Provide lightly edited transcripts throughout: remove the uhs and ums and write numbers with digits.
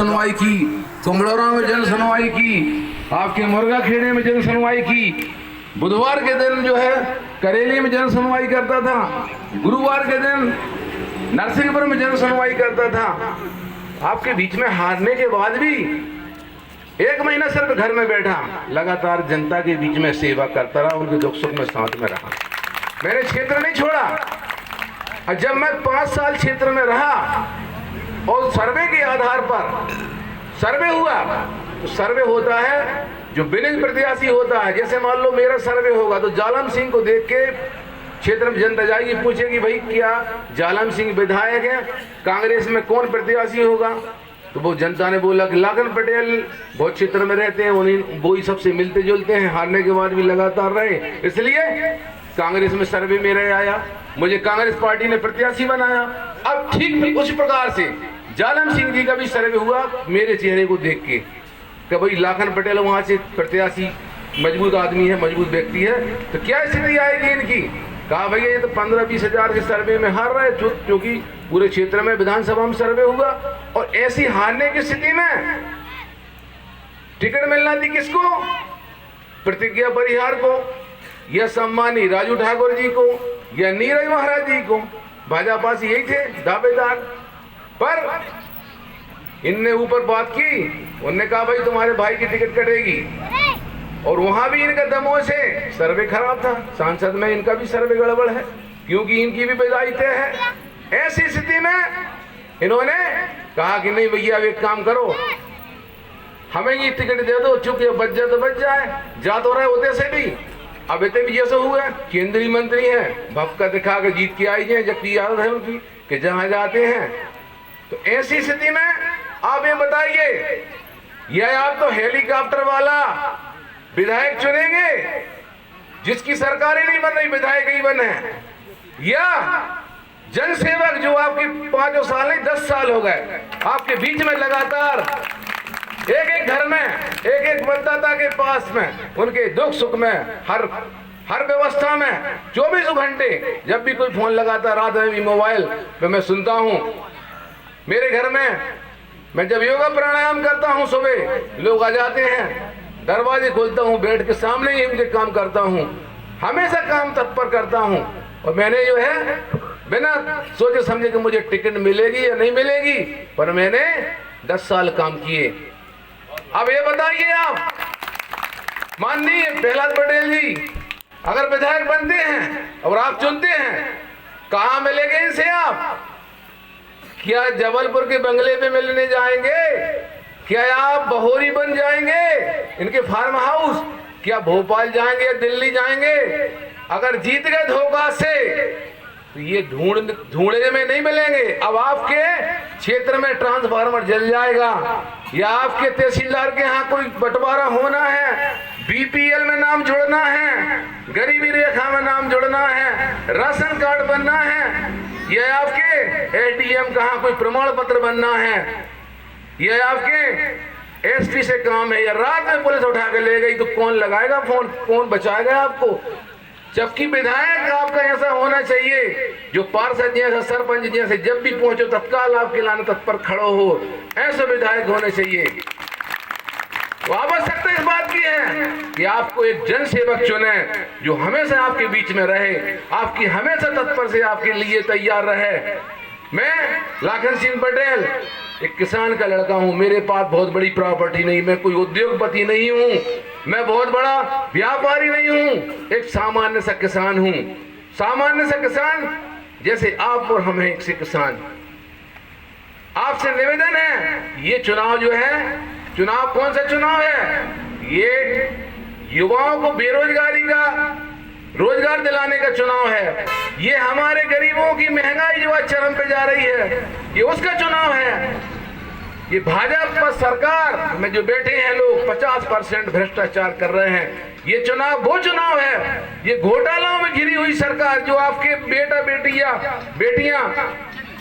सुनवाई की, कुंभड़ौरा में जन सुनवाई की, आपके मुर्गा खेड़े में जन सुनवाई की, बुधवार के दिन जो है करेली में जन सुनवाई करता था, गुरुवार के दिन नरसिंहपुर में जन सुनवाई करता था। आपके बीच में हारने के बाद भी 1 महीना सिर्फ घर में बैठा, लगातार जनता के बीच में सेवा करता रहा, उनके दुख सुख में साथ में रहा। मैंने क्षेत्र नहीं छोड़ा। और जब मैं 5 साल क्षेत्र में रहा और सर्वे के आधार पर सर्वे हुआ, तो सर्वे होता है जो विनिंग प्रत्याशी होता है। जैसे मान लो मेरा सर्वे होगा तो जालम सिंह को देख के क्षेत्र में जनता जाएगी, पूछेगी भाई क्या जालम सिंह विधायक है, कांग्रेस में कौन प्रत्याशी होगा? तो वो जनता ने बोला कि लाखन पटेल बहुत क्षेत्र में रहते हैं, उन्हीं वो ही सबसे मिलते जुलते हैं, हारने के बाद भी लगातार रहे, इसलिए कांग्रेस में सर्वे मेरे आया, मुझे कांग्रेस पार्टी ने प्रत्याशी बनाया। अब ठीक उस प्रकार से जालम सिंह जी का भी सर्वे हुआ मेरे चेहरे को देख के कि भाई लाखन पटेल वहां से प्रत्याशी मजबूत आदमी है, मजबूत व्यक्ति है, तो क्या स्थिति आएगी इनकी? कहा भैया ये तो 15-20 हजार के सर्वे में हार रहे, क्योंकि पूरे क्षेत्र में विधानसभा में सर्वे हुआ। और ऐसी हारने की स्थिति में टिकट मिलना थी किसको? प्रतिज्ञा परिहार को, या सम्मानी राजू ठाकुर जी को, या नीरज महाराज जी को। भाजपा से यही थे दावेदार, पर इनने ऊपर बात की, उनने कहा भाई तुम्हारे भाई की टिकट कटेगी, और वहां भी इनका दमों से सर्वे खराब था। सांसद में इनका भी सर्वे गड़बड़ है, क्योंकि इनकी भी विदाई तय है। ऐसी स्थिति में इन्होंने कहा कि नहीं भैया अब एक काम करो, हमें ये टिकट दे दो, चूंकि बच जाए तो बच जाए, जा तो रहे होते से भी। अब इतने भी जैसे हुए केंद्रीय मंत्री हैं, भपका दिखा के जीत के आई है, जबकि याद है उनकी कि जहां जाते हैं। तो ऐसी स्थिति में आप ये बताइए, यह आप तो हेलीकॉप्टर वाला विधायक चुनेंगे जिसकी सरकार ही नहीं बन रही, विधायक ही बने, या जनसेवक जो आपकी 5 साल नहीं 10 साल हो गए आपके बीच में लगातार एक घर में एक मतदाता के पास में उनके दुख सुख में हर व्यवस्था में 24 घंटे जब भी कोई फोन लगाता, रात में भी मोबाइल पे मैं सुनता हूँ। मेरे घर में मैं जब योगा प्राणायाम करता हूँ, सुबह लोग आ जाते हैं, दरवाजे खोलता हूँ, बेड के सामने ही उनके काम करता हूँ, हमेशा काम तत्पर करता हूँ। और मैंने जो है बिना सोचे समझे कि मुझे टिकट मिलेगी या नहीं मिलेगी, पर मैंने 10 साल काम किए। अब ये बताइए आप, माननीय प्रहलाद पटेल जी अगर विधायक बनते हैं और आप चुनते हैं, कहाँ मिलेंगे इनसे आप? क्या जबलपुर के बंगले पे मिलने जाएंगे? क्या आप बहोरी बन जाएंगे इनके फार्म हाउस? क्या भोपाल जाएंगे या दिल्ली जाएंगे? अगर जीत गए धोखा से तो ये ढूंढने में नहीं मिलेंगे। अब आपके क्षेत्र में ट्रांसफार्मर जल जाएगा, या आपके तहसीलदार के यहाँ कोई बंटवारा होना है, बीपीएल में नाम जुड़ना है, गरीबी रेखा में नाम जुड़ना है, राशन कार्ड बनना है, यह आपके एटीएम कहाँ कोई प्रमाण पत्र बनना है, यह आपके एसपी से काम है, या रात में पुलिस उठा के ले गई तो कौन लगाएगा फोन, कौन बचाएगा आपको? जबकि विधायक आपका ऐसा होना चाहिए जो पार्षद जैसा, सरपंच जैसे जब भी पहुंचो तत्काल आपके लाने तत्पर खड़ो हो, ऐसे विधायक होने चाहिए। तो आवश्यकता इस बात की है कि आपको एक जनसेवक चुने जो हमेशा आपके बीच में रहे, आपकी हमेशा तत्पर से आपके लिए तैयार रहे। मैं लाखन सिंह पटेल एक किसान का लड़का हूं, मेरे पास बहुत बड़ी प्रॉपर्टी नहीं, मैं कोई उद्योगपति नहीं हूं, मैं बहुत बड़ा व्यापारी नहीं हूं, एक सामान्य सा किसान हूं। सामान्य सा किसान जैसे आप और हम हैं, एक से किसान। आपसे निवेदन है, ये चुनाव जो है, चुनाव कौन सा चुनाव है? ये युवाओं को बेरोजगारी का रोजगार दिलाने का चुनाव है। ये हमारे गरीबों की महंगाई जो आज चरम पे जा रही है, ये उसका चुनाव है। ये भाजपा सरकार में जो बैठे हैं लोग 50% भ्रष्टाचार कर रहे हैं, ये चुनाव वो चुनाव है। ये घोटालों में घिरी हुई सरकार जो आपके बेटियां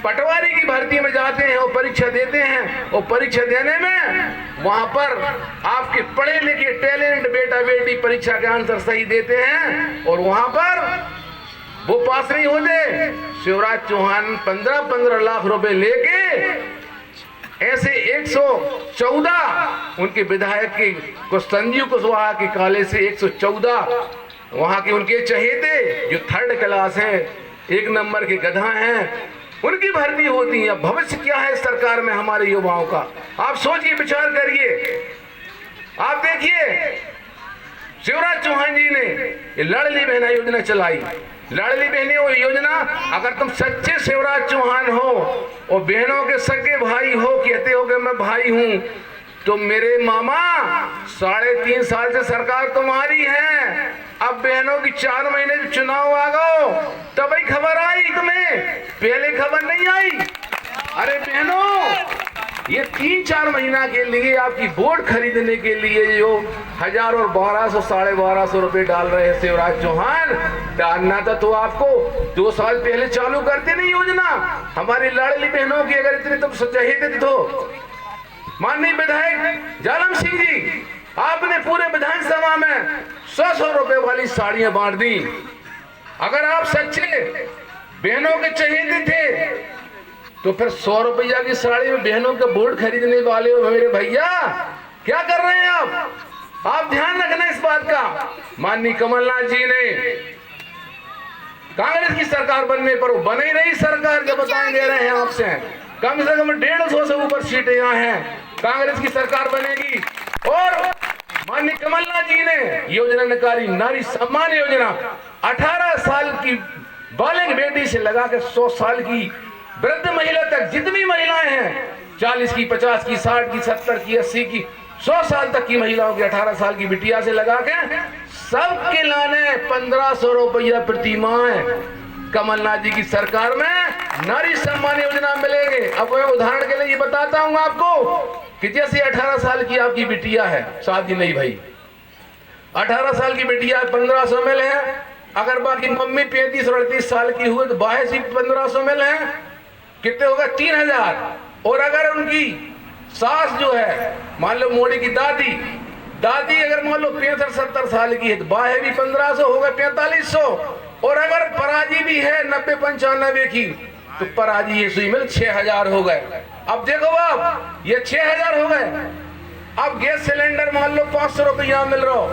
पटवारी की भर्ती में जाते हैं और परीक्षा देते हैं, और परीक्षा देने में वहां पर आपके पढ़े लिखे टैलेंट बेटा बेटी परीक्षा के आंसर सही देते हैं और वहां पर वो पास नहीं होते। शिवराज चौहान 15-15 लाख रुपए लेके ऐसे 114 उनके विधायक के को संजीव कुशवाहा के काले से 114 वहां के उनके चहेते जो 3rd क्लास है, 1 नंबर के गधा हैं, उनकी भर्ती होती है। अब भविष्य क्या है सरकार में हमारे युवाओं का, आप सोचिए, विचार करिए। आप देखिए शिवराज चौहान जी ने ये लाडली बहना योजना चलाई। लाडली बहनी वो योजना, अगर तुम सच्चे शिवराज चौहान हो और बहनों के सगे भाई हो, कहते हो कि मैं भाई हूं, तो मेरे मामा 3.5 साल से सरकार तुम्हारी है। अब बहनों की 4 महीने जो चुनाव आ गो तब ही खबर आई तुम्हें, पहले खबर नहीं आई। अरे बहनों, ये 3-4 महीना के लिए आपकी वोट खरीदने के लिए जो 1000 और 1200 1250 रुपए डाल रहे हैं शिवराज चौहान, डालना था तो आपको 2 साल पहले चालू करते नहीं योजना। हमारी लाडली बहनों की अगर इतनी तुम चाहते तो माननीय विधायक जालम सिंह जी, आपने पूरे विधानसभा में 100 रुपए वाली साड़ियां बांट दी। अगर आप सच्चे बहनों के चहेते थे तो फिर 100 रुपया की साड़ी में बहनों के वोट खरीदने वाले हो मेरे भैया, क्या कर रहे हैं आप ध्यान रखना इस बात का। माननीय कमलनाथ जी ने कांग्रेस की सरकार बनने पर, वो बने ही नहीं सरकार, जो बताएं दे रहे हैं आपसे, कम से कम 150 से ऊपर सीटें यहाँ हैं, कांग्रेस की सरकार बनेगी। और माननीय कमलनाथ जी ने योजना निकाली, नारी सम्मान योजना, 18 साल की बालिग बेटी से लगा के 100 साल की वृद्ध महिला तक, जितनी महिलाएं हैं, 40 की, 50 की, 60 की, 70 की, 80 की, 100 साल तक की महिलाओं की 18 साल की बिटिया से लगा के सबके लाने 1500 रुपया प्रति माह कमलनाथ जी की सरकार में नारी सम्मान योजना मिलेंगे। अब मैं उदाहरण के लिए ये बताता हूं आपको कि जैसे 18 साल की आपकी बिटिया है, शादी नहीं भाई, 18 साल की बिटिया 1500 मिल है। अगर बाकी मम्मी 35 और 38 साल की हुई तो 1500 मिल है, कितने होगा 3000। और अगर उनकी सास जो है, मान लो मोड़ी की दादी अगर मान लो 65-70 साल की है तो बाहे भी 1500 हो गए, 4500। और अगर पराजी भी है 90-95 की तो पराजी ये सुई मिल 6000 हो गए। अब देखो आप, ये 6000 हो गए। अब गैस सिलेंडर मान लो 500 रुपया मिल रहा हो,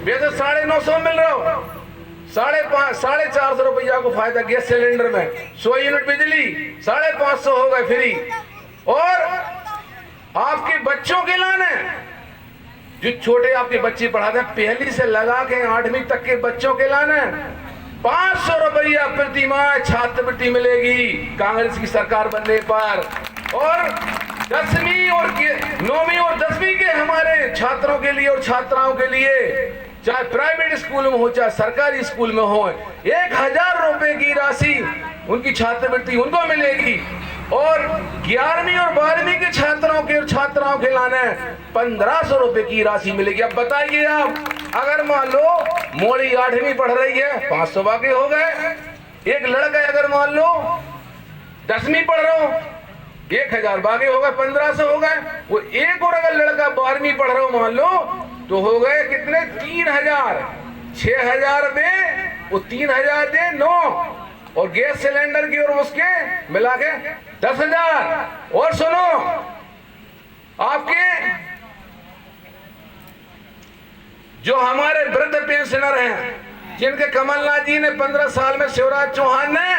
वैसे 950 मिल रहा हो, 450 रुपया को फायदा गैस सिलेंडर में, 100 यूनिट बिजली 550 हो गए फ्री। और आपके बच्चों के लाने, जो छोटे आपके बच्चे पढ़ाते हैं, 1 से लगा के 8वीं तक के बच्चों के लाने 500 रुपया प्रति माह छात्रवृत्ति मिलेगी कांग्रेस की सरकार बनने पर। और 10वीं और 9वीं और 10वीं के हमारे छात्रों के लिए और छात्राओं के लिए, चाहे प्राइवेट स्कूल में हो चाहे सरकारी स्कूल में हो, 1000 रुपए की राशि उनकी छात्रवृत्ति उनको मिलेगी। और 11वीं और 12वीं के छात्रों के और छात्राओं के लाने 1500 रुपए की राशि मिलेगी। अब बताइए आप, अगर मान लो मोड़ी 8वीं पढ़ रही है, 500 बाकी हो गए। एक लड़का अगर मान लो 10वीं पढ़ रहा हो, 1000 बाकी हो गए, 1500 हो गए। वो एक और अगर लड़का 12वीं पढ़ रहा हो मान लो, तो हो गए कितने, 3000। 6000 दे, वो 3000 दे 9, और गैस सिलेंडर की और उसके मिला के 10,000। और सुनो, आपके जो हमारे वृद्ध पेंशनर हैं, जिनके कमलनाथ जी ने 15 साल में, शिवराज चौहान ने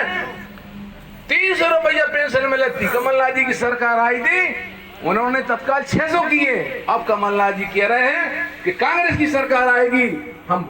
300 रुपया पेंशन मिली थी, कमलनाथ जी की सरकार आई थी, उन्होंने तत्काल 600 किए। अब कमलनाथ जी कह रहे हैं कि कांग्रेस की सरकार आएगी, हम